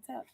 What's up?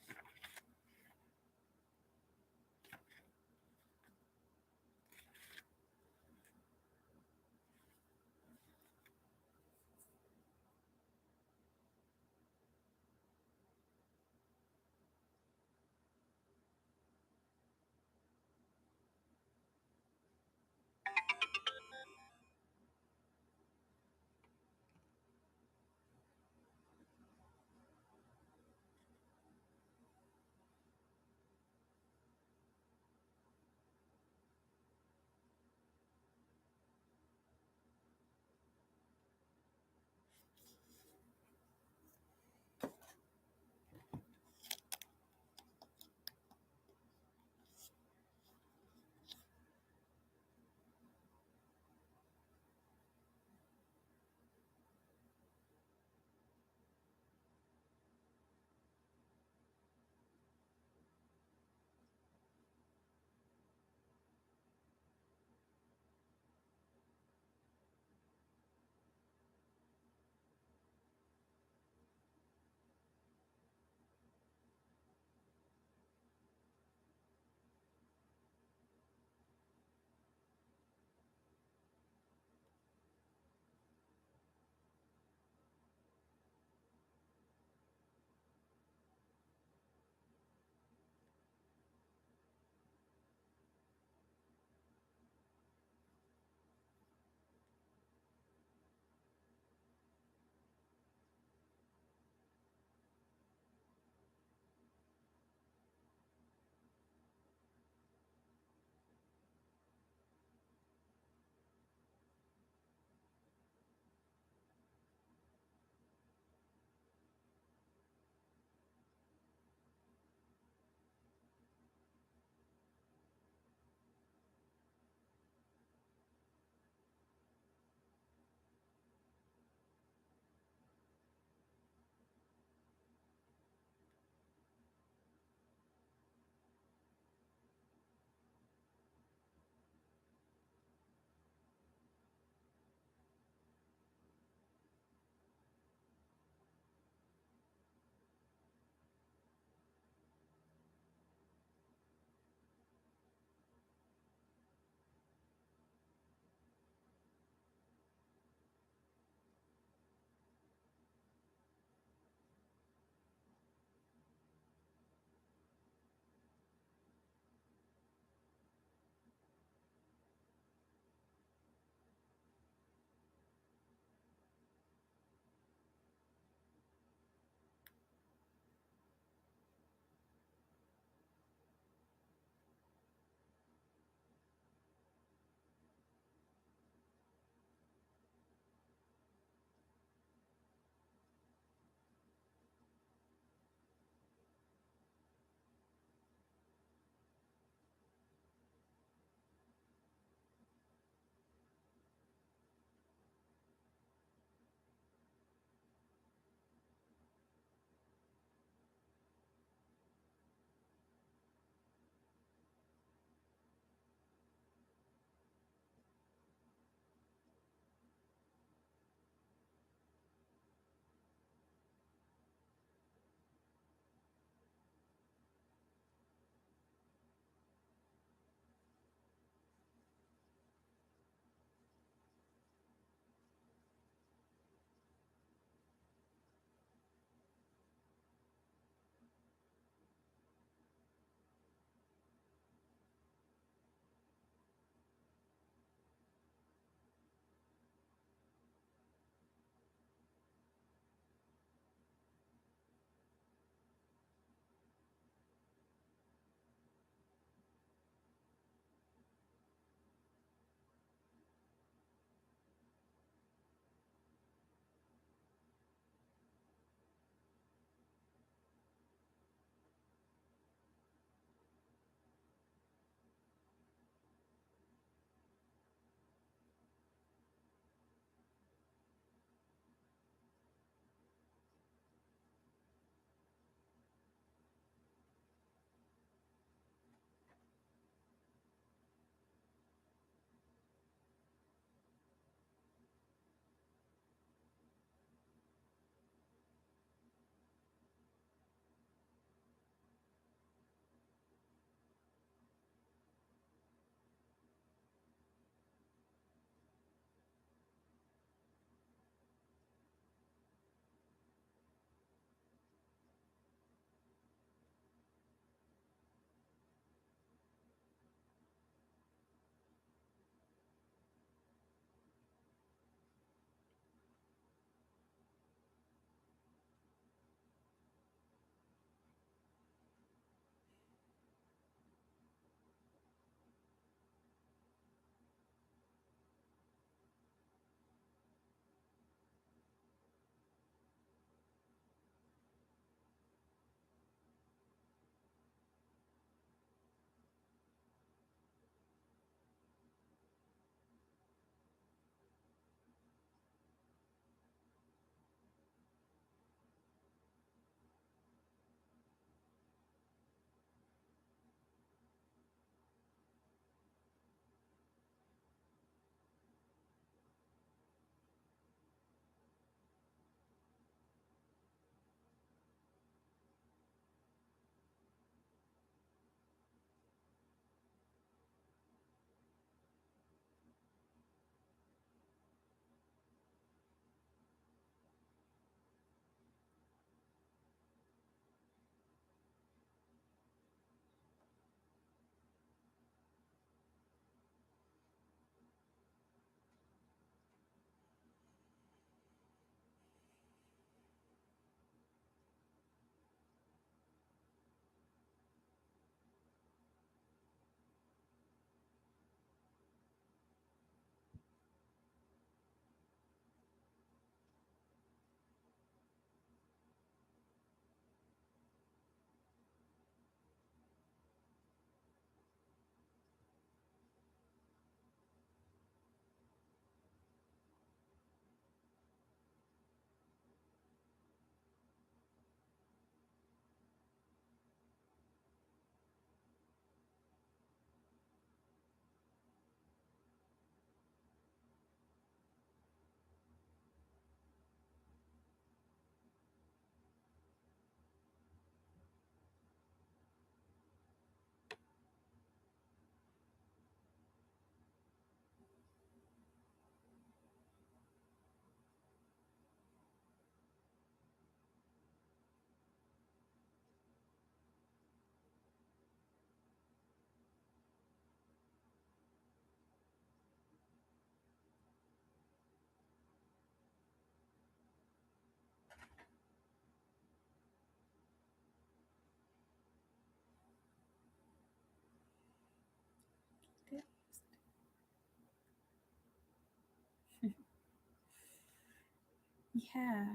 Yeah,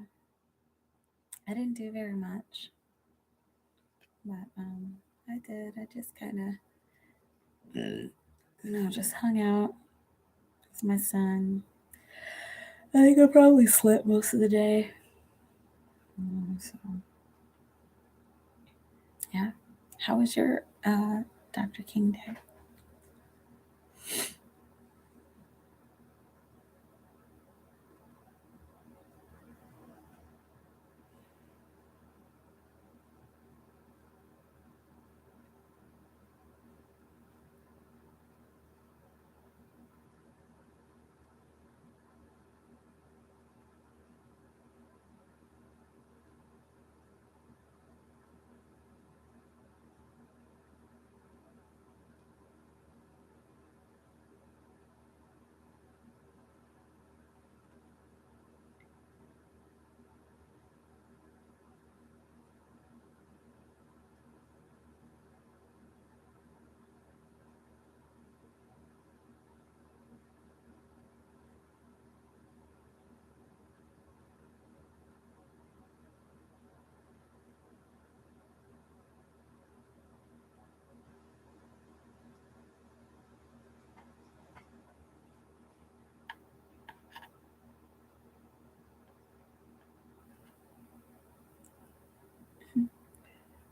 I didn't do very much, but I did. I just kind of, just hung out with my son. I think I probably slept most of the day. So yeah. How was your Dr. King day?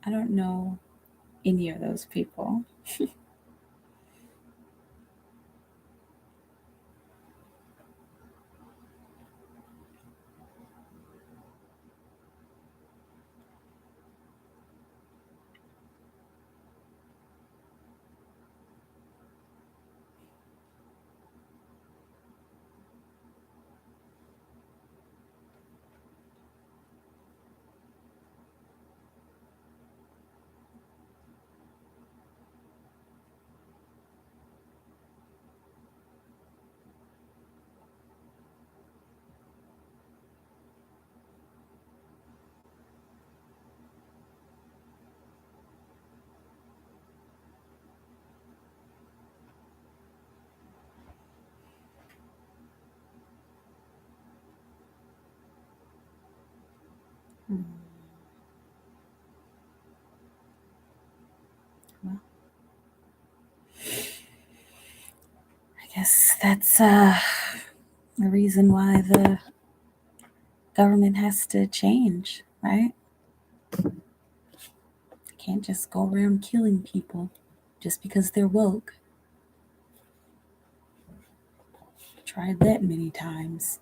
I don't know any of those people. Hmm. Well, I guess that's the reason why the government has to change, right? Can't just go around killing people just because they're woke. Tried that many times.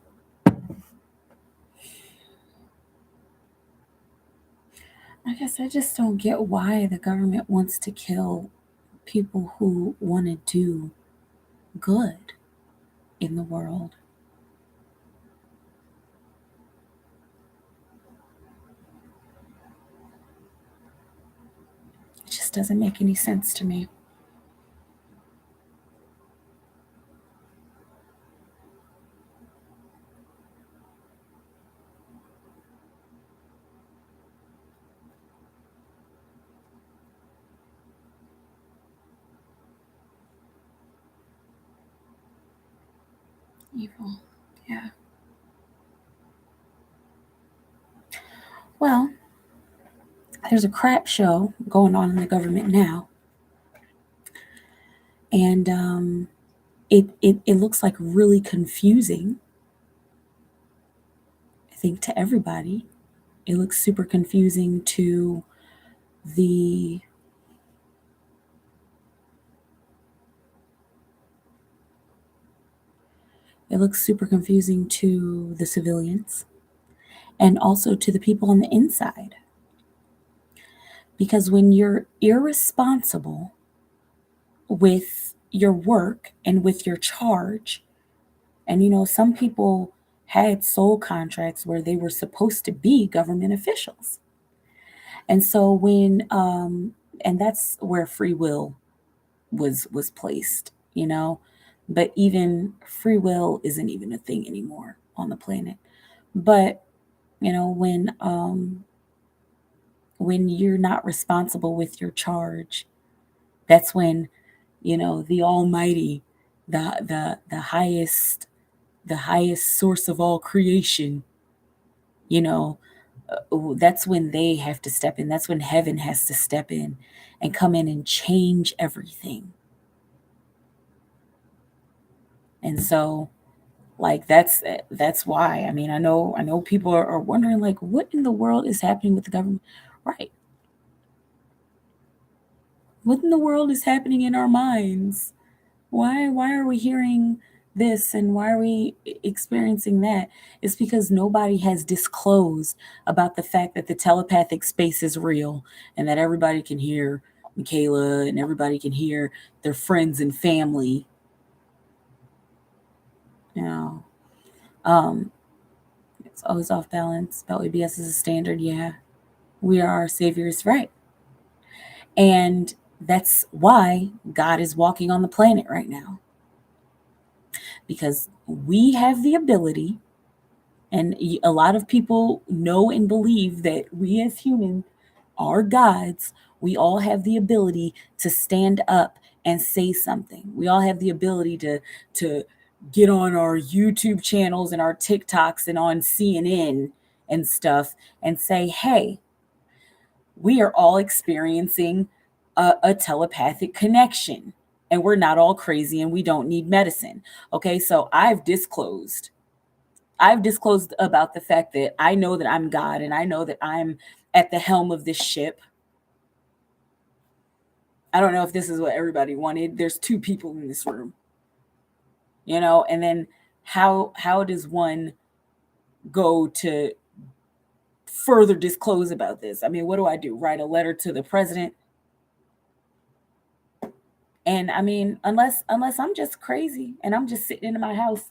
I guess I just don't get why the government wants to kill people who want to do good in the world. It just doesn't make any sense to me. Evil. Yeah. Well, there's a crap show going on in the government now, and it looks like really confusing. I think to everybody, it looks super confusing to the it looks super confusing to the civilians and also to the people on the inside. Because when you're irresponsible with your work and with your charge, and some people had sole contracts where they were supposed to be government officials. And so and that's where free will was placed, but even free will isn't even a thing anymore on the planet. But you know when you're not responsible with your charge, that's when the almighty, the highest source of all creation, that's when they have to step in. That's when heaven has to step in and come in and change everything. And so, like, that's why. I mean, I know people are wondering, like, what in the world is happening with the government? Right. What in the world is happening in our minds? Why are we hearing this and why are we experiencing that? It's because nobody has disclosed about the fact that the telepathic space is real and that everybody can hear Mikaela and everybody can hear their friends and family. You know, it's always off balance. Beltway BS is a standard. Yeah, we are our saviors, right? And that's why God is walking on the planet right now, because we have the ability. And a lot of people know and believe that we as humans are gods. We all have the ability to stand up and say something. We all have the ability to get on our YouTube channels and our TikToks and on CNN and stuff and say, hey, we are all experiencing a telepathic connection and we're not all crazy and we don't need medicine. Okay, so I've disclosed about the fact that I know that I'm God and I know that I'm at the helm of this ship. I don't know if this is what everybody wanted. There's two people in this room, and then how does one go to further disclose about this? I mean, what do I do? Write a letter to the president? And I mean, unless I'm just crazy and I'm just sitting in my house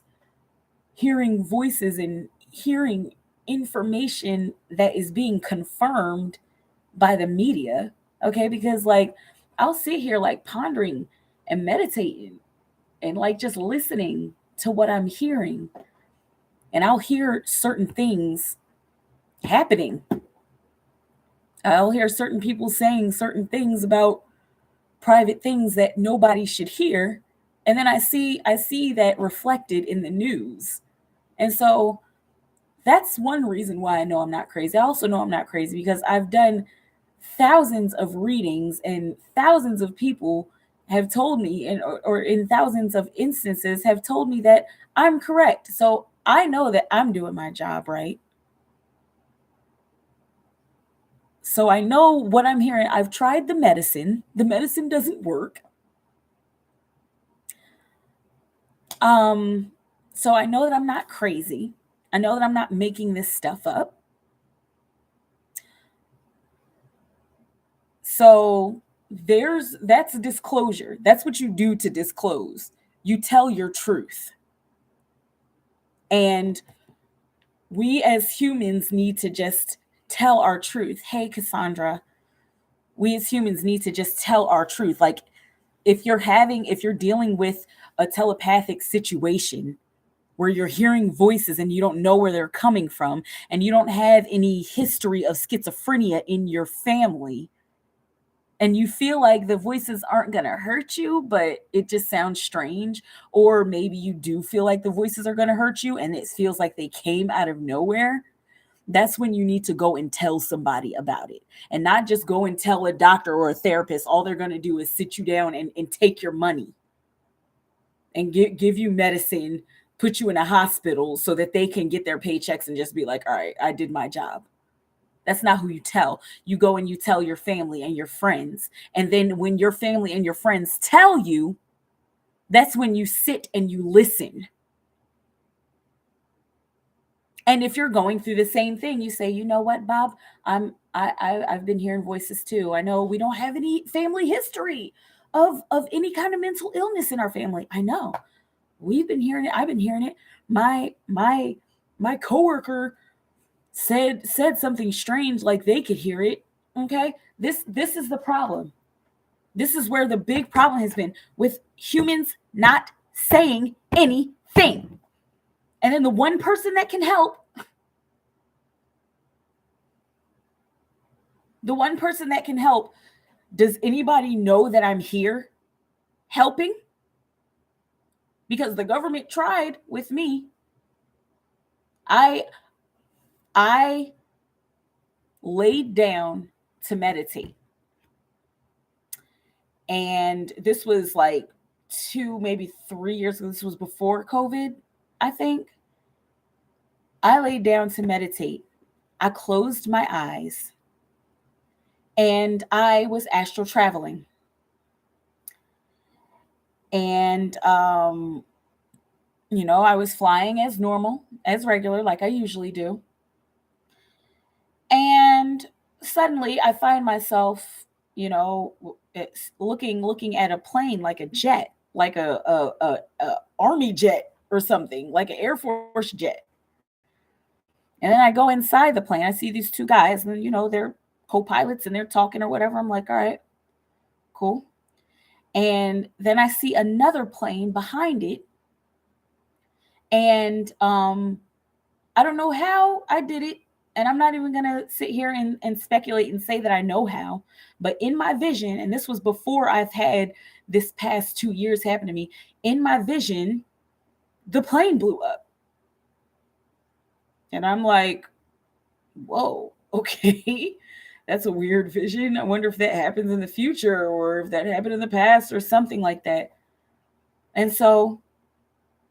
hearing voices and hearing information that is being confirmed by the media, okay? Because like I'll sit here like pondering and meditating and like just listening to what I'm hearing, and I'll hear certain things happening. I'll hear certain people saying certain things about private things that nobody should hear, and then I see that reflected in the news. And so that's one reason why I know I'm not crazy. I also know I'm not crazy because I've done thousands of readings and thousands of people have told me, or in thousands of instances have told me that I'm correct. So I know that I'm doing my job right. So I know what I'm hearing. I've tried the medicine. The medicine doesn't work. So I know that I'm not crazy. I know that I'm not making this stuff up. So that's disclosure. That's what you do to disclose. You tell your truth. And we as humans need to just tell our truth. Hey, Cassandra, we as humans need to just tell our truth. Like if you're dealing with a telepathic situation where you're hearing voices and you don't know where they're coming from and you don't have any history of schizophrenia in your family, and you feel like the voices aren't going to hurt you, but it just sounds strange, or maybe you do feel like the voices are going to hurt you and it feels like they came out of nowhere, that's when you need to go and tell somebody about it, and not just go and tell a doctor or a therapist. All they're going to do is sit you down and take your money and give you medicine, put you in a hospital so that they can get their paychecks and just be like, all right, I did my job. That's not who you tell. You go and you tell your family and your friends. And then when your family and your friends tell you, that's when you sit and you listen. And if you're going through the same thing, you say, you know what, Bob, I've been hearing voices too. I know we don't have any family history of any kind of mental illness in our family. I know. We've been hearing it. I've been hearing it. My coworker said something strange, like they could hear it. Okay, this is the problem. This is where the big problem has been, with humans not saying anything. And then the one person that can help, does anybody know that I'm here helping? Because the government tried with me. I laid down to meditate. And this was like 2, maybe 3 years ago. This was before COVID, I think. I laid down to meditate. I closed my eyes and I was astral traveling. And, I was flying as normal, as regular, like I usually do. And suddenly I find myself, looking at a plane like a jet, like a army jet or something, like an Air Force jet. And then I go inside the plane. I see these two guys, and they're co-pilots and they're talking or whatever. I'm like, all right, cool. And then I see another plane behind it, and I don't know how I did it. And I'm not even going to sit here and speculate and say that I know how, but in my vision, and this was before I've had this past 2 years happen to me, in my vision, the plane blew up. And I'm like, whoa, okay. That's a weird vision. I wonder if that happens in the future or if that happened in the past or something like that. And so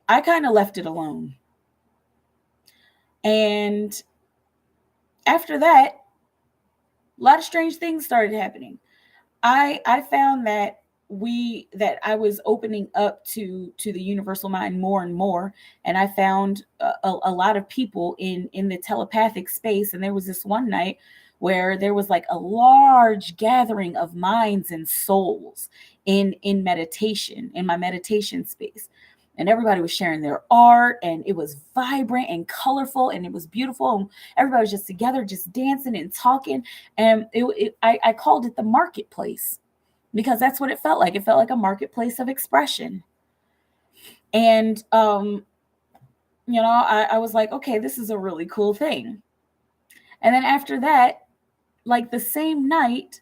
I kind of left it alone. And after that, a lot of strange things started happening. I found that I was opening up to the universal mind more and more, and I found a lot of people in the telepathic space. And there was this one night where there was like a large gathering of minds and souls in meditation, in my meditation space. And everybody was sharing their art, and it was vibrant and colorful, and it was beautiful, and everybody was just together, just dancing and talking. And I called it the marketplace, because that's what it felt like. It felt like a marketplace of expression. And I was like, okay, this is a really cool thing. And then after that, like the same night,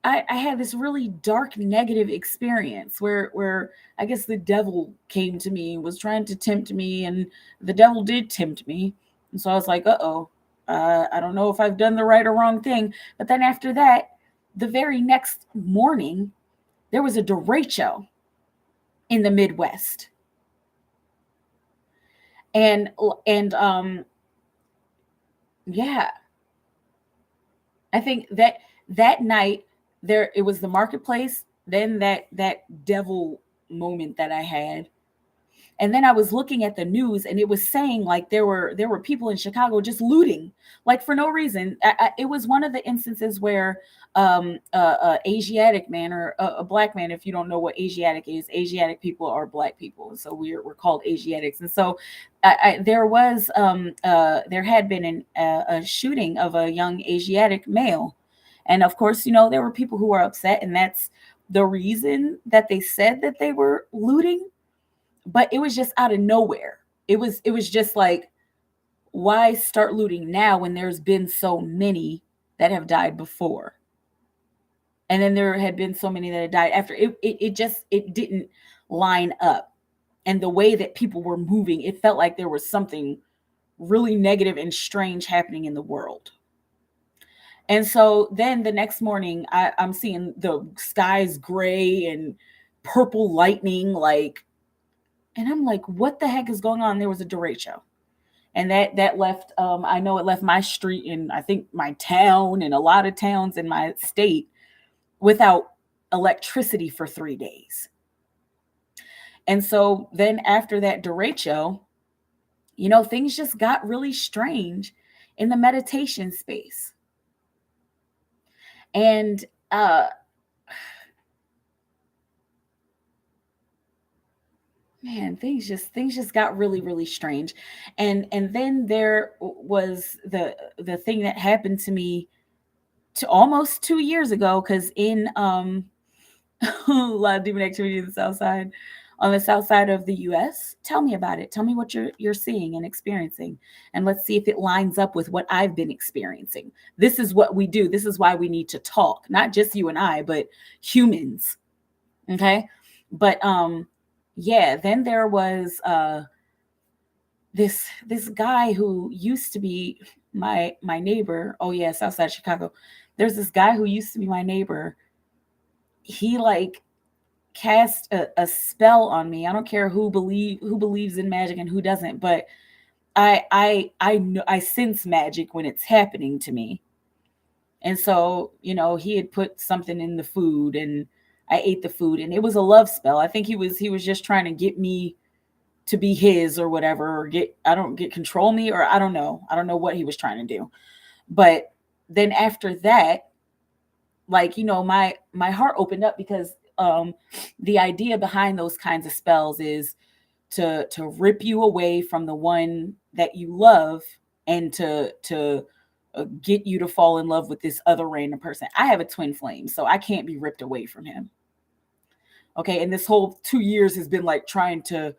I had this really dark negative experience where I guess the devil came to me, was trying to tempt me, and the devil did tempt me. And so I was like, uh-oh, I don't know if I've done the right or wrong thing. But then after that, the very next morning, there was a derecho in the Midwest. And yeah, I think that night there, it was the marketplace, then that devil moment that I had. And then I was looking at the news, and it was saying like there were people in Chicago just looting, like for no reason. It was one of the instances where Asiatic man, or a black man, if you don't know what Asiatic is, Asiatic people are black people, so we're called Asiatics. And so there had been a shooting of a young Asiatic male, and of course, there were people who were upset, and that's the reason that they said that they were looting. But it was just out of nowhere. It was just like, why start looting now when there's been so many that have died before? And then there had been so many that had died after. It didn't line up. And the way that people were moving, it felt like there was something really negative and strange happening in the world. And so then the next morning, I'm seeing the skies gray and purple lightning, and I'm like, what the heck is going on? There was a derecho. And that left, I know it left my street, and I think my town, and a lot of towns in my state without electricity for 3 days. And so then after that derecho, things just got really strange in the meditation space. And man, things just got really, really strange. And then there was the thing that happened to me to almost 2 years ago, because in a lot of demon activity in the south side, on the south side of the US. Tell me about it. Tell me what you're seeing and experiencing, and let's see if it lines up with what I've been experiencing. This is what we do. This is why we need to talk, not just you and I, but humans. Okay? But yeah, then there was this guy who used to be my neighbor, oh yeah, Southside Chicago. There's this guy who used to be my neighbor. He like cast a spell on me. I don't care who believes in magic and who doesn't, but I know I sense magic when it's happening to me. And so, he had put something in the food and I ate the food and it was a love spell. I think he was just trying to get me to be his or whatever, or get control me, or I don't know. I don't know what he was trying to do. But then after that, like, my heart opened up because the idea behind those kinds of spells is to rip you away from the one that you love and to get you to fall in love with this other random person. I have a twin flame, so I can't be ripped away from him. Okay, and this whole 2 years has been like trying to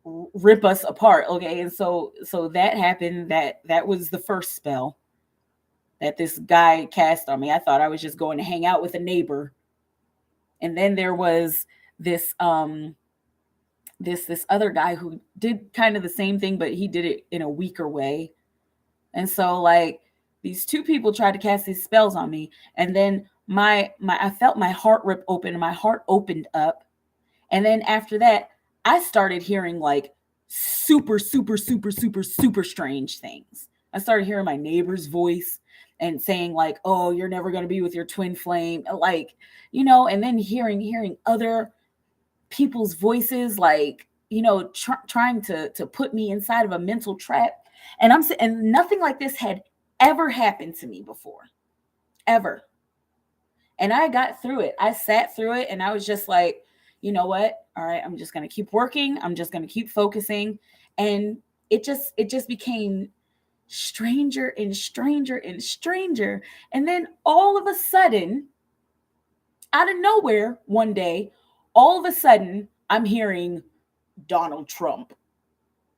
rip us apart. Okay, and so that happened. That was the first spell that this guy cast on me. I thought I was just going to hang out with a neighbor. And then there was this this other guy who did kind of the same thing, but he did it in a weaker way. And so like these two people tried to cast these spells on me, and then my I felt my heart rip open and my heart opened up. And then after that, I started hearing like super, super, super, super, super strange things. I started hearing my neighbor's voice and saying like, "Oh, you're never going to be with your twin flame." Like, and then hearing other people's voices, like, trying to put me inside of a mental trap. And nothing like this had ever happened to me before, ever. And I got through it. I sat through it and I was just like, you know what? All right, I'm just going to keep working. I'm just going to keep focusing. And it just became stranger and stranger and stranger. And then all of a sudden, out of nowhere, one day, all of a sudden, I'm hearing Donald Trump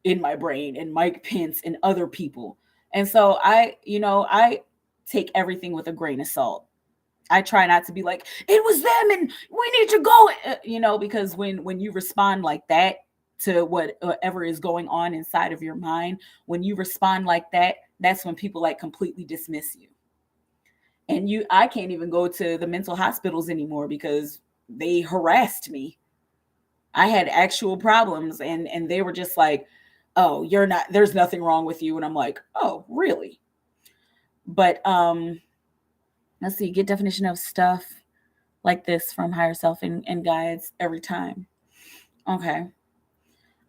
in my brain and Mike Pence and other people. And so I take everything with a grain of salt. I try not to be like, it was them and we need to go, because when you respond like that to whatever is going on inside of your mind, when you respond like that, that's when people like completely dismiss you. And I can't even go to the mental hospitals anymore because they harassed me. I had actual problems and they were just like, "Oh, there's nothing wrong with you." And I'm like, "Oh, really?" But let's see, get definition of stuff like this from higher self and guides every time. Okay.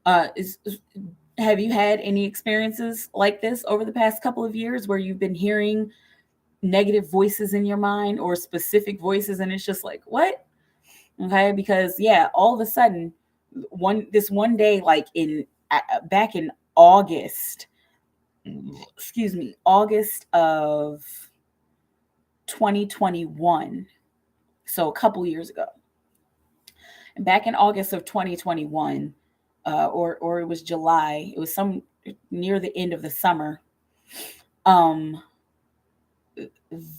Have you had any experiences like this over the past couple of years where you've been hearing negative voices in your mind or specific voices and it's just like, what? Okay, because yeah, all of a sudden this one day, like back in August, excuse me, August of 2021, so a couple years ago. And back in August of 2021, or it was July, it was some near the end of the summer.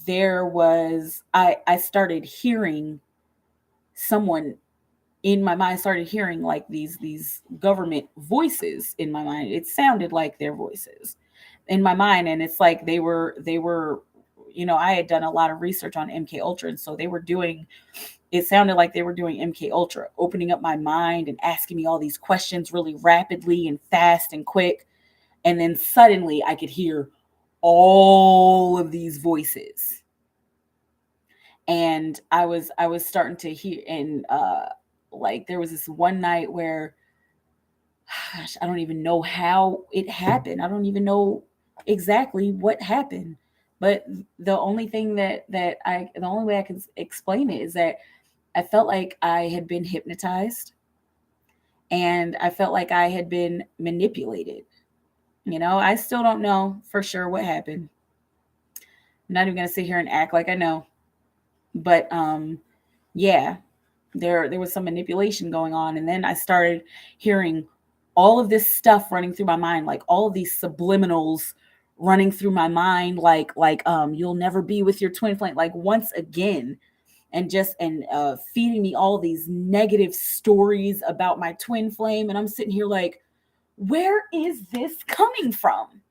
There was I started hearing someone in my mind. Started hearing like these government voices in my mind. It sounded like their voices in my mind, and it's like they were I had done a lot of research on MK Ultra, and so it sounded like they were doing MK Ultra, opening up my mind and asking me all these questions really rapidly and fast and quick. And then suddenly I could hear all of these voices. And I was starting to hear, and like there was this one night where, gosh, I don't even know how it happened. I don't even know exactly what happened. But the only thing the only way I can explain it is that I felt like I had been hypnotized and I felt like I had been manipulated. I still don't know for sure what happened. I'm not even going to sit here and act like I know. But yeah, there was some manipulation going on. And then I started hearing all of this stuff running through my mind, like all of these subliminals running through my mind, like you'll never be with your twin flame, like once again. And feeding me all these negative stories about my twin flame. And I'm sitting here like, where is this coming from?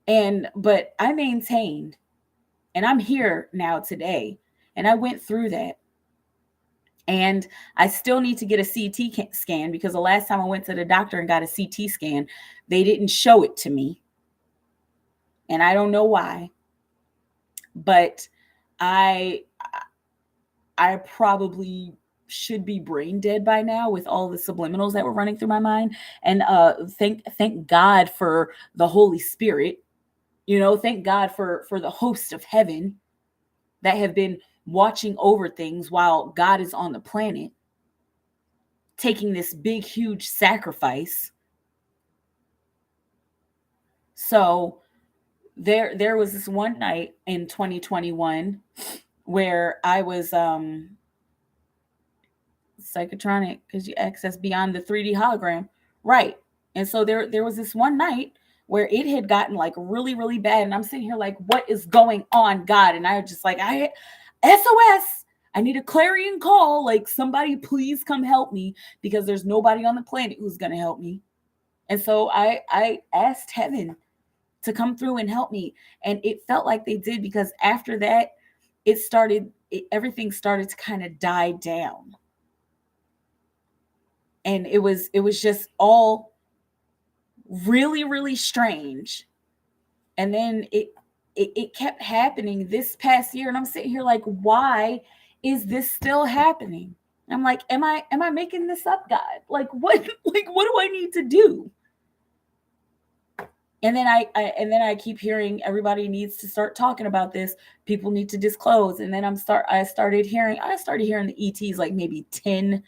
But I maintained, and I'm here now today. And I went through that. And I still need to get a CT scan because the last time I went to the doctor and got a CT scan, they didn't show it to me. And I don't know why. But I I probably should be brain dead by now with all the subliminals that were running through my mind. And thank God for the Holy Spirit. Thank God for the host of heaven that have been watching over things while God is on the planet, taking this big, huge sacrifice. So there was this one night in 2021 where I was psychotronic because you access beyond the 3D hologram. Right. And so there was this one night where it had gotten like really, really bad. And I'm sitting here like, what is going on, God? And I was just like, SOS. I need a clarion call. Like, somebody please come help me because there's nobody on the planet who's going to help me. And so I asked heaven to come through and help me. And it felt like they did, because after that, everything started to kind of die down. And it was just all really, really strange. And then it kept happening this past year. And I'm sitting here like, why is this still happening? And I'm like, am I making this up, God? Like, what do I need to do? And then I keep hearing everybody needs to start talking about this. People need to disclose. And then I started hearing the ETs like maybe 10,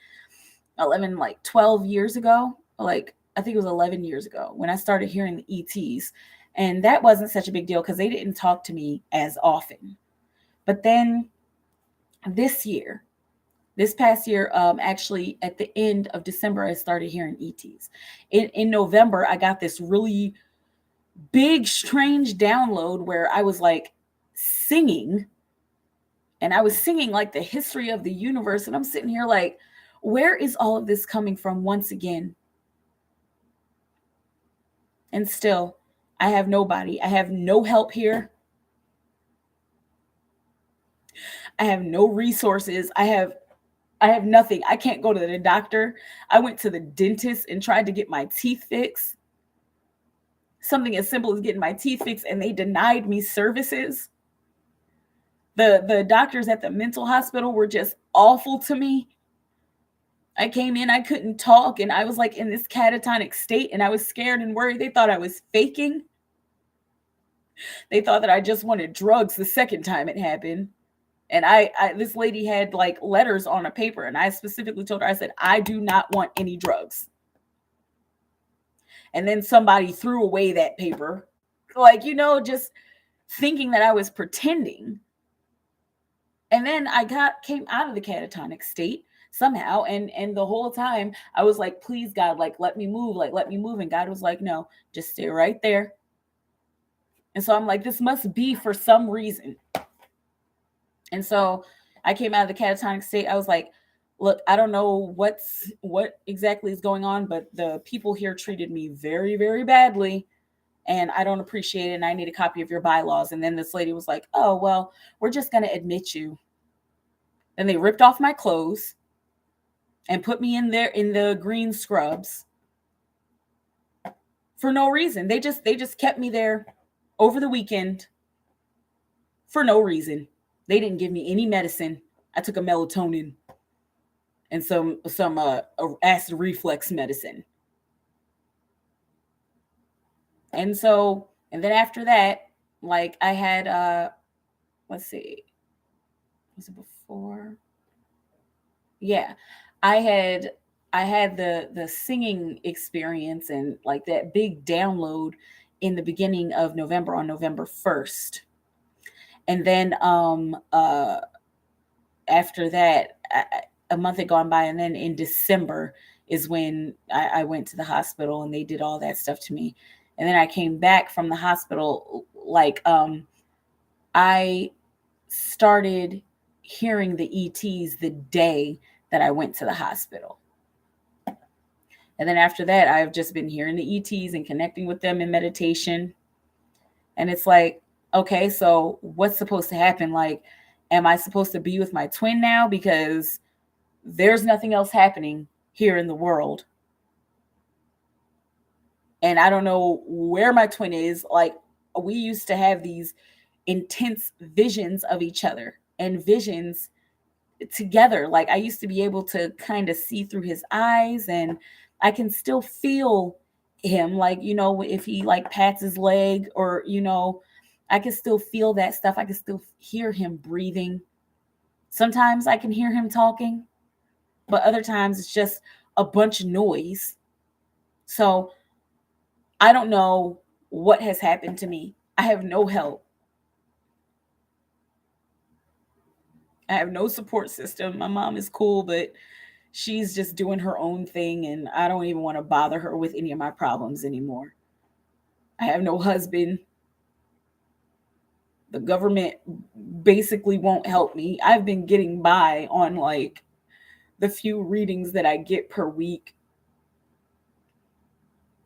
11, like 12 years ago. Like, I think it was 11 years ago when I started hearing the ETs. And that wasn't such a big deal because they didn't talk to me as often. But then this past year, actually at the end of December, I started hearing ETs. In November, I got this really big, strange download where I was like singing. And I was singing like the history of the universe. And I'm sitting here like, where is all of this coming from once again? And still, I have nobody. I have no help here. I have no resources. I have nothing. I can't go to the doctor. I went to the dentist and tried to get my teeth fixed. Something as simple as getting my teeth fixed, and they denied me services. The doctors at the mental hospital were just awful to me. I came in, I couldn't talk, and I was like in this catatonic state, and I was scared and worried. They thought I was faking. They thought that I just wanted drugs the second time it happened. And this lady had like letters on a paper, and I specifically told her, I said, I do not want any drugs. And then somebody threw away that paper, like, just thinking that I was pretending. And then I came out of the catatonic state somehow. And the whole time I was like, please, God, like, let me move. And God was like, no, just stay right there. And so I'm like, this must be for some reason. And so I came out of the catatonic state. I was like, look, I don't know what exactly is going on, but the people here treated me very, very badly, and I don't appreciate it, and I need a copy of your bylaws. And then this lady was like, oh, well, we're just going to admit you. Then they ripped off my clothes and put me in there in the green scrubs for no reason. They just kept me there over the weekend for no reason. They didn't give me any medicine. I took a melatonin and some acid reflux medicine. And then after that, like, I had let's see, was it before? Yeah, I had the singing experience and like that big download in the beginning of November, on November 1st. And then after that, a month had gone by, and then in December is when I went to the hospital and they did all that stuff to me. And then I came back from the hospital, like, I started hearing the ETs the day that I went to the hospital. And then after that, I've just been hearing the ETs and connecting with them in meditation. And it's like, okay, so what's supposed to happen? Like, am I supposed to be with my twin now? Because there's nothing else happening here in the world. And I don't know where my twin is. Like, we used to have these intense visions of each other and visions together. Like, I used to be able to kind of see through his eyes, and I can still feel him. Like, if he like pats his leg, or, I can still feel that stuff. I can still hear him breathing. Sometimes I can hear him talking, but other times it's just a bunch of noise. So I don't know what has happened to me. I have no help. I have no support system. My mom is cool, but she's just doing her own thing, and I don't even want to bother her with any of my problems anymore. I have no husband. The government basically won't help me. I've been getting by on like the few readings that I get per week.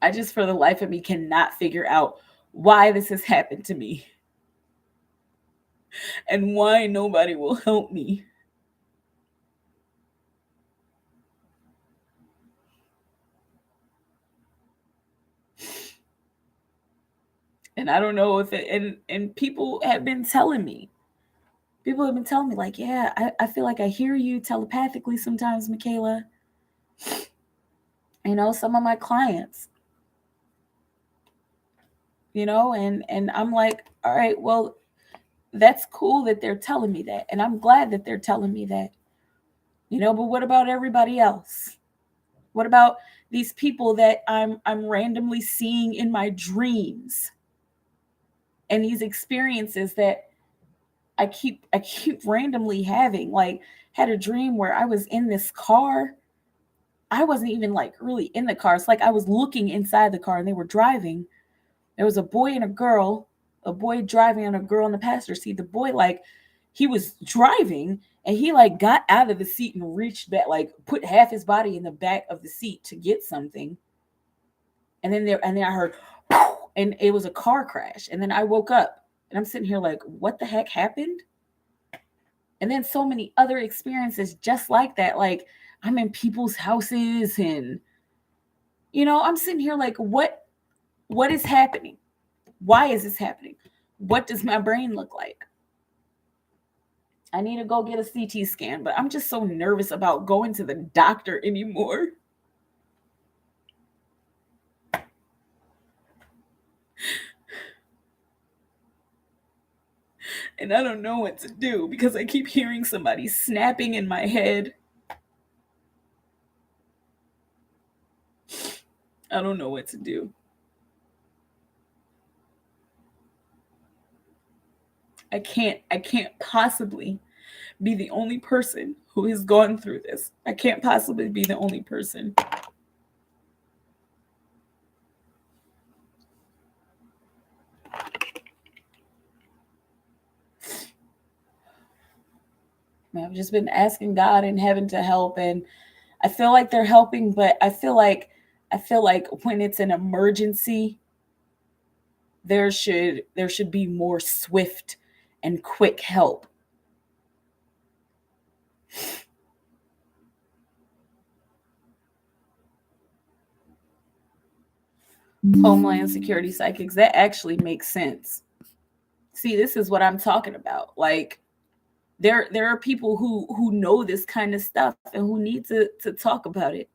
I just, for the life of me, cannot figure out why this has happened to me and why nobody will help me. And I don't know if and people have been telling me. People have been telling me, like, yeah, I feel like I hear you telepathically sometimes, Mikaela. Some of my clients, and I'm like, all right, well, that's cool that they're telling me that. And I'm glad that they're telling me that. But what about everybody else? What about these people that I'm randomly seeing in my dreams? And these experiences that I keep randomly having. Like, had a dream where I was in this car. I wasn't even like really in the car. It's like I was looking inside the car and they were driving. There was a boy and a girl, a boy driving and a girl in the passenger seat. The boy, like, he was driving and he like got out of the seat and reached back, like put half his body in the back of the seat to get something. And then I heard, and it was a car crash. And then I woke up and I'm sitting here like, what the heck happened? And then so many other experiences just like that. Like, I'm in people's houses, and I'm sitting here like, what is happening? Why is this happening? What does my brain look like? I need to go get a CT scan, but I'm just so nervous about going to the doctor anymore. And I don't know what to do because I keep hearing somebody snapping in my head. I don't know what to do. I can't possibly be the only person who has gone through this. I can't possibly be the only person. I've just been asking God and heaven to help, and I feel like they're helping, but I feel like when it's an emergency, there should be more swift and quick help. Homeland Security psychics, that actually makes sense. See, this is what I'm talking about. Like, there are people who know this kind of stuff and who need to talk about it.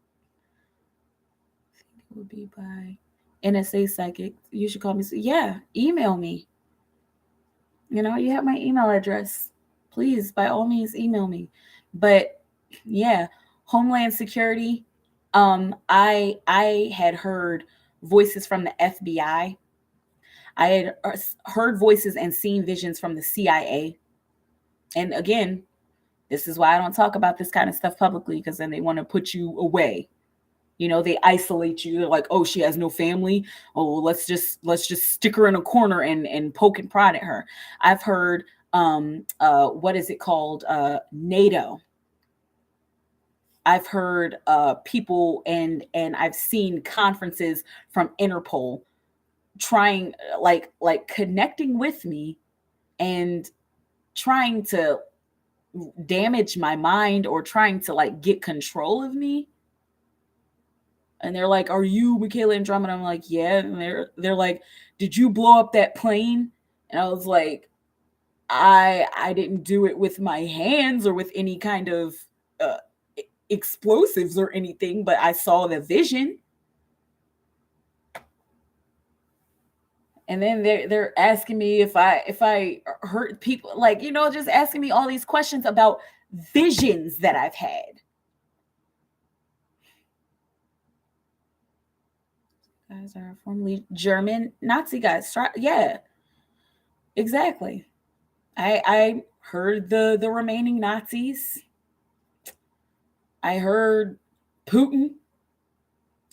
It would be by NSA psychic. You should call me. Yeah, email me. You have my email address. Please, by all means, email me. But yeah, Homeland Security. I had heard voices from the FBI. I had heard voices and seen visions from the CIA. And again, this is why I don't talk about this kind of stuff publicly, because then they want to put you away. They isolate you. They're like, oh, she has no family. Oh, let's just stick her in a corner and poke and prod at her. I've heard what is it called? NATO. I've heard people and I've seen conferences from Interpol trying, like connecting with me and trying to damage my mind or trying to like get control of me. And they're like, "Are you MikaelaAndromeda?" I'm like, "Yeah." And they're like, "Did you blow up that plane?" And I was like, I didn't do it with my hands or with any kind of uh, explosives or anything, but I saw the vision. And then they're asking me if I hurt people, like, just asking me all these questions about visions that I've had. Guys are formerly German Nazi guys. Yeah, exactly. I heard the remaining Nazis. I heard Putin.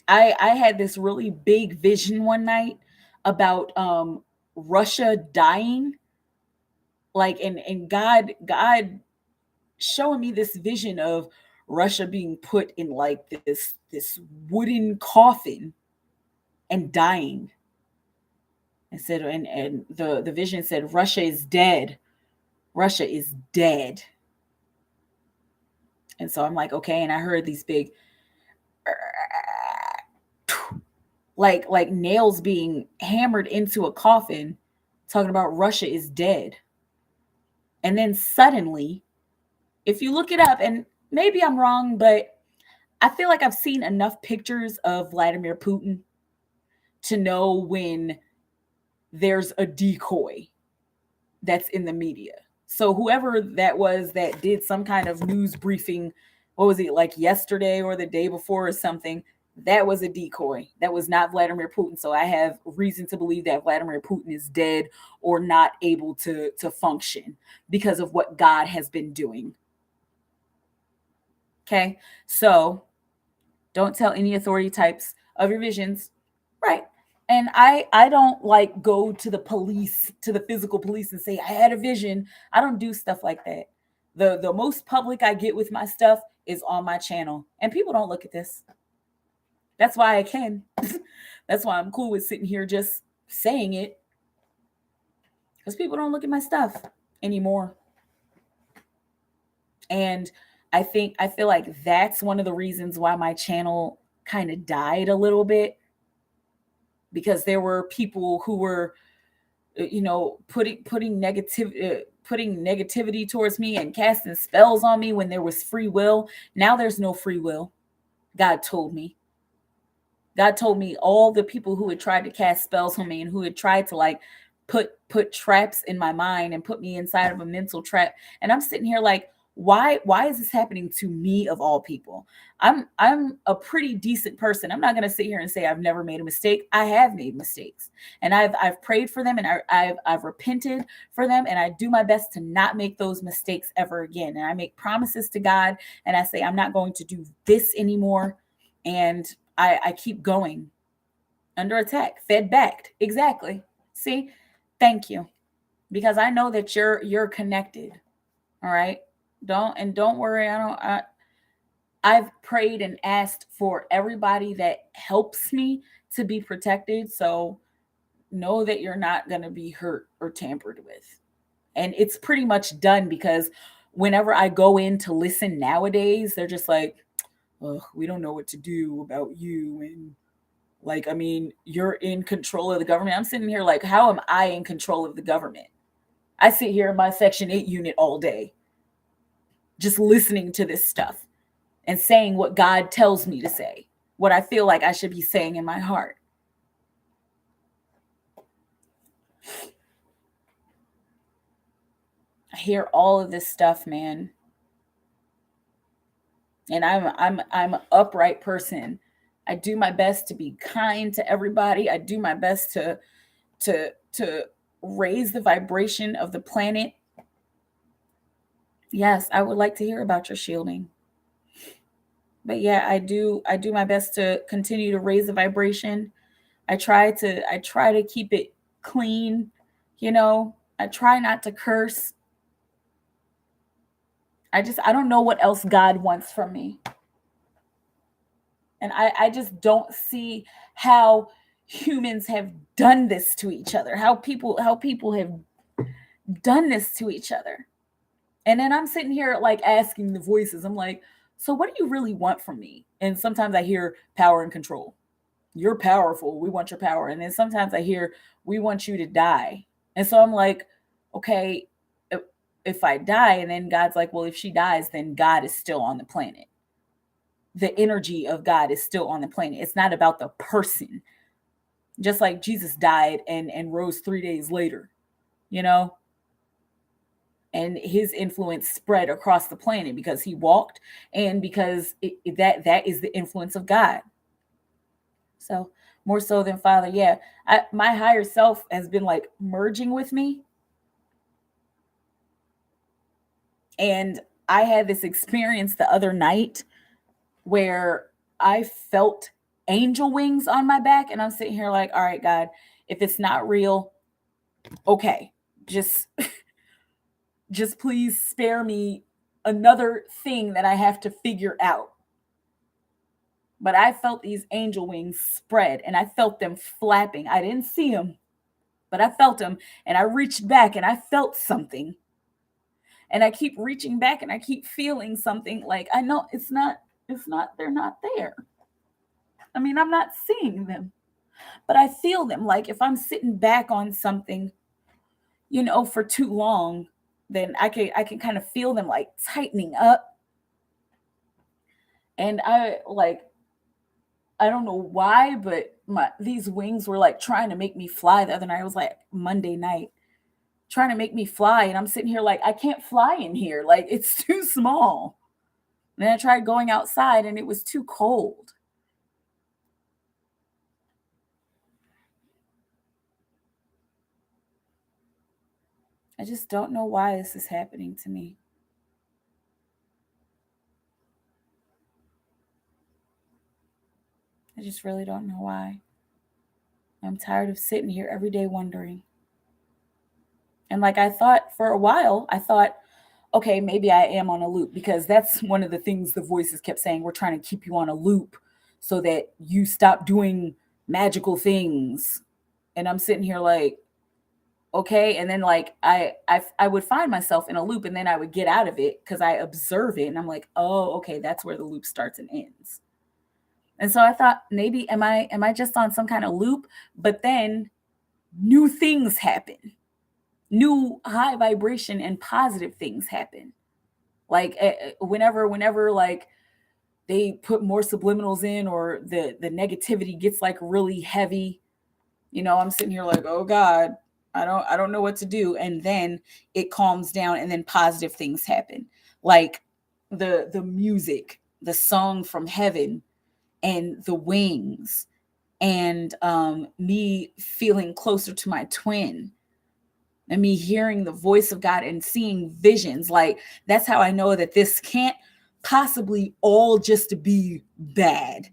I had this really big vision one night about Russia dying, like, and God showing me this vision of Russia being put in like this wooden coffin and dying. And said, and the vision said, Russia is dead. Russia is dead. And so I'm like, okay. And I heard these big like nails being hammered into a coffin, talking about Russia is dead. And then suddenly, if you look it up, and maybe I'm wrong, but I feel like I've seen enough pictures of Vladimir Putin to know when there's a decoy that's in the media. So whoever that was that did some kind of news briefing, what was it, like yesterday or the day before or something, that was a decoy. That was not Vladimir Putin. So I have reason to believe that Vladimir Putin is dead or not able to function because of what God has been doing. Okay? So don't tell any authority types of your visions. Right. And I don't like go to the police, to the physical police, and say I had a vision. I don't do stuff like that. The most public I get with my stuff is on my channel. And people don't look at this. That's why I can. That's why I'm cool with sitting here just saying it. Because people don't look at my stuff anymore. And I feel like that's one of the reasons why my channel kind of died a little bit, because there were people who were putting negativity towards me and casting spells on me when there was free will. Now there's no free will. God told me all the people who had tried to cast spells on me and who had tried to like put traps in my mind and put me inside of a mental trap. And I'm sitting here like, why is this happening to me of all people? I'm a pretty decent person. I'm not going to sit here and say I've never made a mistake. I have made mistakes, and I've prayed for them, and I've repented for them, and I do my best to not make those mistakes ever again. And I make promises to God, and I say I'm not going to do this anymore, and I keep going. Under attack, fed backed. Exactly. See, thank you, because I know that you're connected. All right. Don't worry. I've prayed and asked for everybody that helps me to be protected. So know that you're not going to be hurt or tampered with. And it's pretty much done, because whenever I go in to listen nowadays, they're just like, "Ugh, we don't know what to do about you." And like, I mean, you're in control of the government. I'm sitting here like, how am I in control of the government? I sit here in my Section 8 unit all day, just listening to this stuff and saying what God tells me to say, what I feel like I should be saying in my heart. I hear all of this stuff, man. And I'm an upright person. I do my best to be kind to everybody. I do my best to raise the vibration of the planet. Yes, I would like to hear about your shielding. But yeah, I do my best to continue to raise the vibration. I try to keep it clean, I try not to curse. I don't know what else God wants from me. And I just don't see how humans have done this to each other, how people have done this to each other. And then I'm sitting here like asking the voices, I'm like, so what do you really want from me? And sometimes I hear power and control. You're powerful, we want your power. And then sometimes I hear, we want you to die. And so I'm like, okay, if I die, and then God's like, well, if she dies, then God is still on the planet. The energy of God is still on the planet. It's not about the person. Just like Jesus died and rose 3 days later, you know, and his influence spread across the planet because he walked, and because that is the influence of God. So more so than Father, yeah. My higher self has been like merging with me, and I had this experience the other night where I felt angel wings on my back, and I'm sitting here like, all right, God, if it's not real, okay, just just please spare me another thing that I have to figure out. But I felt these angel wings spread, and I felt them flapping. I didn't see them, but I felt them, and I reached back and I felt something. And I keep reaching back and I keep feeling something, like I know they're not there. I mean, I'm not seeing them, but I feel them. Like if I'm sitting back on something, for too long, then I can kind of feel them like tightening up. And I don't know why, but these wings were like trying to make me fly the other night. It was like Monday night, trying to make me fly, and I'm sitting here like, I can't fly in here. Like it's too small. And then I tried going outside and it was too cold. I just don't know why this is happening to me. I just really don't know why. I'm tired of sitting here every day wondering. And like I thought for a while, I thought, okay, maybe I am on a loop, because that's one of the things the voices kept saying. We're trying to keep you on a loop so that you stop doing magical things. And I'm sitting here like, okay. And then like I would find myself in a loop, and then I would get out of it because I observe it and I'm like, oh, okay, that's where the loop starts and ends. And so I thought, maybe am I just on some kind of loop? But then new things happen. New high vibration and positive things happen. Like whenever like they put more subliminals in, or the negativity gets like really heavy, I'm sitting here like, oh God, I don't know what to do. And then it calms down, and then positive things happen. Like the music, the song from heaven, and the wings, and me feeling closer to my twin, and me hearing the voice of God and seeing visions. Like that's how I know that this can't possibly all just be bad.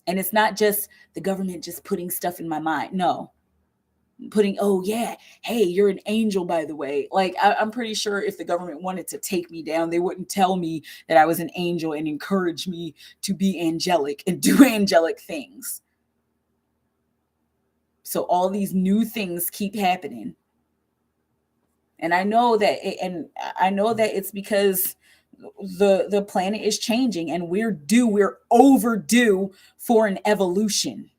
And it's not just the government just putting stuff in my mind. No, putting, oh yeah, hey, you're an angel, by the way. Like I'm pretty sure if the government wanted to take me down, they wouldn't tell me that I was an angel and encourage me to be angelic and do angelic things. So all these new things keep happening. And I know that it's because the planet is changing, and we're overdue for an evolution.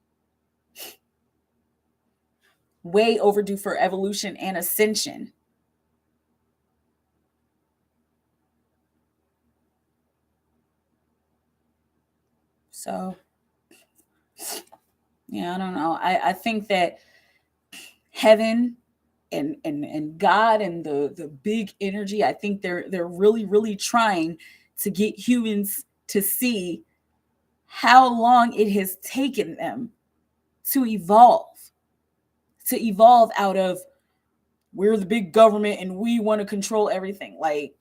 Way overdue for evolution and ascension. So yeah, I don't know. I think that heaven and God and the big energy, I think they're really, really trying to get humans to see how long it has taken them to evolve. To evolve out of, we're the big government and we want to control everything. Like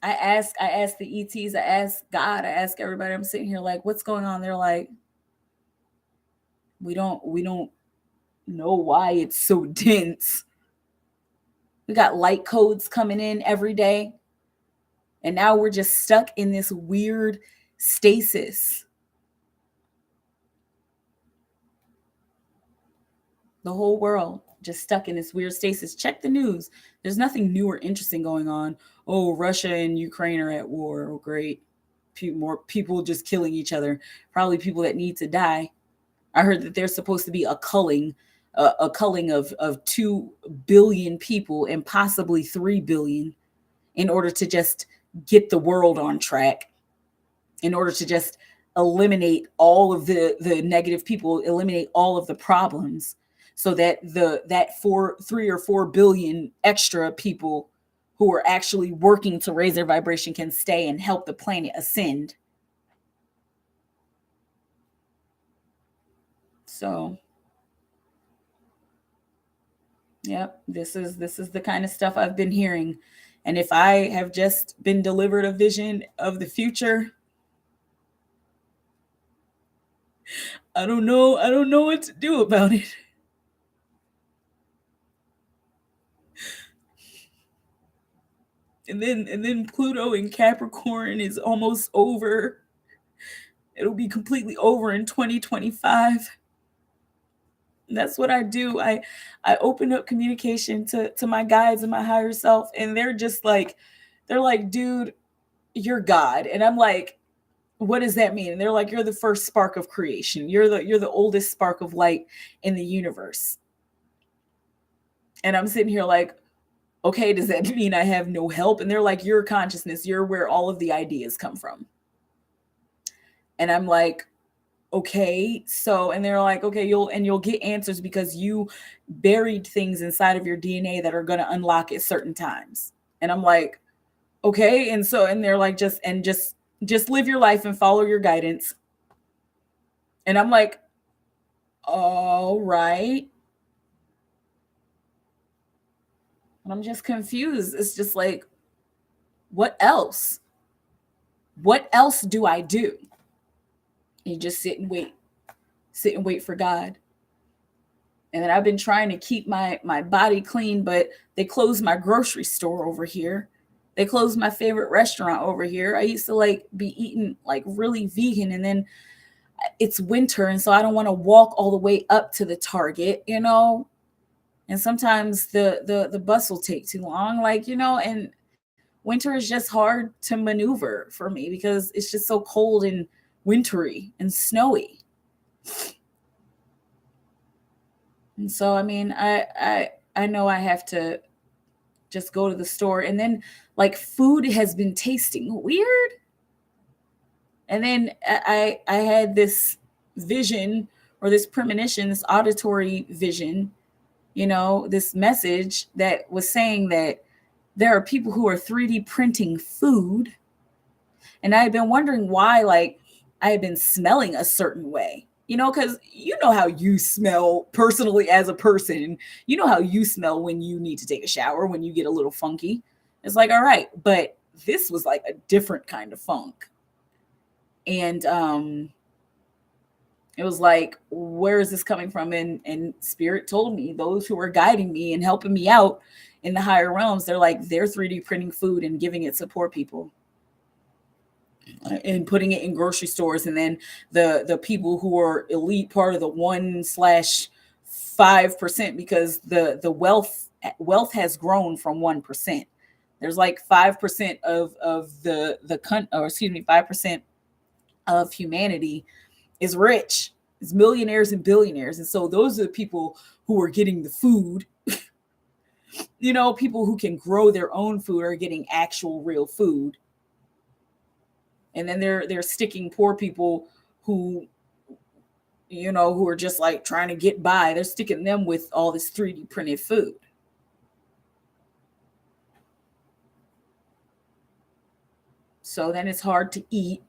I ask the ETs, I ask God, I ask everybody. I'm sitting here like, what's going on? They're like, we don't know why it's so dense. We got light codes coming in every day. And now we're just stuck in this weird stasis. The whole world just stuck in this weird stasis. Check the news. There's nothing new or interesting going on. Oh, Russia and Ukraine are at war. Oh, great. More people just killing each other. Probably people that need to die. I heard that there's supposed to be a culling of 2 billion people and possibly 3 billion in order to just get the world on track, in order to just eliminate all of the negative people, eliminate all of the problems, so that that 3 or 4 billion extra people who are actually working to raise their vibration can stay and help the planet ascend. So, yep, this is the kind of stuff I've been hearing. And if I have just been delivered a vision of the future, I don't know what to do about it. And then Pluto in Capricorn is almost over. It'll be completely over in 2025. That's what I do. I open up communication to my guides and my higher self, and they're like, dude, you're God. And I'm like, what does that mean? And they're like, you're the first spark of creation. You're the oldest spark of light in the universe. And I'm sitting here like, okay, does that mean I have no help? And they're like, you're consciousness. You're where all of the ideas come from. And I'm like, okay, so, and they're like, okay, you'll get answers because you buried things inside of your DNA that are going to unlock at certain times. And I'm like, okay. And so, and they're like, just live your life and follow your guidance. And I'm like, all right. And I'm just confused. It's just like, what else? What else do I do? You just sit and wait for God. And then I've been trying to keep my body clean, but they closed my grocery store over here. They closed my favorite restaurant over here. I used to like be eating like really vegan, and then it's winter, and so I don't want to walk all the way up to the Target, you know. And sometimes the bus will take too long, like, you know, and winter is just hard to maneuver for me because it's just so cold and wintry and snowy. And so, I mean, I know I have to just go to the store, and then like food has been tasting weird. And then I had this vision, or this premonition, this auditory vision, you know, this message that was saying that there are people who are 3D printing food. And I had been wondering why, like, I had been smelling a certain way, you know, because you know how you smell personally as a person. You know how you smell when you need to take a shower, when you get a little funky. It's like, all right, but this was like a different kind of funk. And it was like, where is this coming from? And Spirit told me those who were guiding me and helping me out in the higher realms, they're like, they're 3D printing food and giving it to poor people and putting it in grocery stores. And then the people who are elite, part of the 1/5%, because the wealth has grown from 1%. There's like 5% of or excuse me, 5% of humanity is rich. It's millionaires and billionaires. And so those are the people who are getting the food. You know, people who can grow their own food are getting actual real food. And then they're sticking poor people who, you know, who are just like trying to get by. They're sticking them with all this 3D printed food. So then it's hard to eat.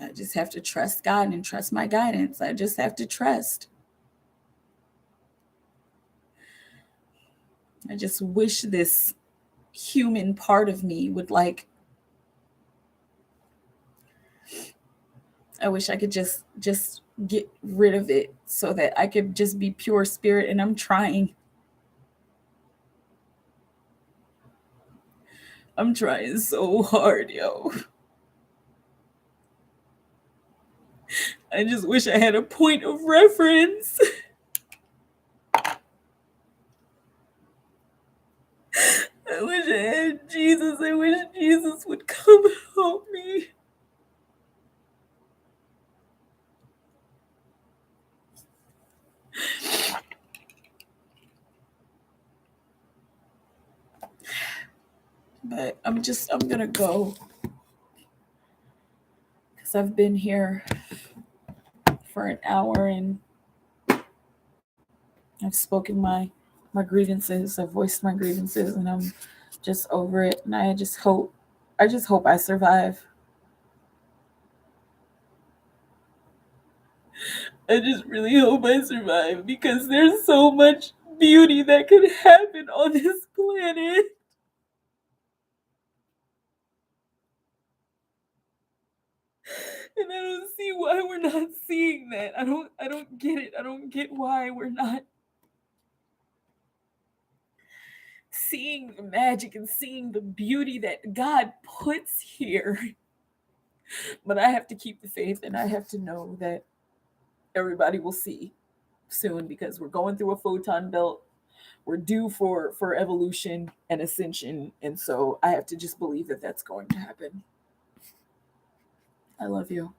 I just have to trust God and trust my guidance. I just have to trust. I just wish this human part of me would like, I wish I could just get rid of it so that I could just be pure spirit. And I'm trying. I'm trying so hard, yo. I just wish I had a point of reference. I wish I had Jesus. I wish Jesus would come help me. But I'm gonna go. Because I've been here for an hour and I've spoken my grievances. I've voiced my grievances and I'm just over it. And I just hope I survive. I just really hope I survive because there's so much beauty that could happen on this planet. And I don't see why we're not seeing that. I don't get it. I don't get why we're not seeing the magic and seeing the beauty that God puts here. But I have to keep the faith and I have to know that everybody will see soon because we're going through a photon belt. We're due for evolution and ascension. And so I have to just believe that that's going to happen. I love you.